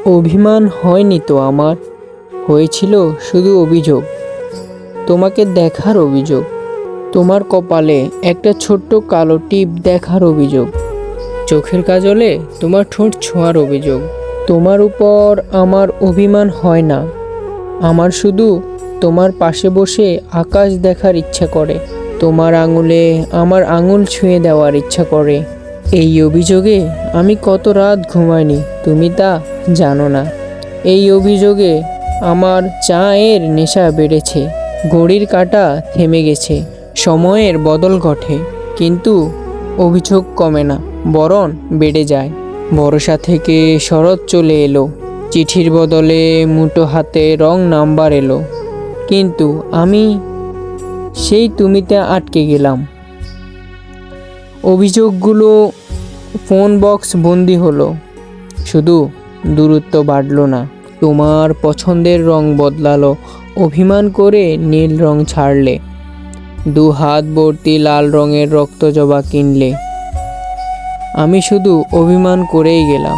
অভিমান হয়নি তো আমার, হয়েছিল শুধু অভিযোগ। তোমাকে দেখার অভিযোগ, তোমার কপালে একটা ছোট্ট কালো টিপ দেখার অভিযোগ, চোখের কাজলে তোমার ঠোঁট ছোঁয়ার অভিযোগ। তোমার উপর আমার অভিমান হয় না, আমার শুধু তোমার পাশে বসে আকাশ দেখার ইচ্ছা করে, তোমার আঙুলে আমার আঙুল ছুঁয়ে দেওয়ার ইচ্ছা করে। এই অভিযোগে আমি কত রাত ঘুমাইনি তুমি তা জানো না। এই অভিযোগে আমার চায়ের নেশা বেড়েছে, ঘড়ির কাঁটা থেমে গেছে, সময়ের বদল ঘটে, কিন্তু অভিযোগ কমে না, বরং বেড়ে যায়। বর্ষা থেকে শরৎ চলে এলো, চিঠির বদলে মুঠো হাতে রং নাম্বার এলো, কিন্তু আমি সেই তুমিতে আটকে গেলাম। অভিযোগগুলো ফোন বক্স বন্দি হলো, শুধু দূরত্ব বাড়লো না। তোমার পছন্দের রং বদলালো, অভিমান করে নীল রং ছাড়লে, দু হাত ভর্তি লাল রঙের রক্ত জবা কিনলে, আমি শুধু অভিমান করেই গেলাম।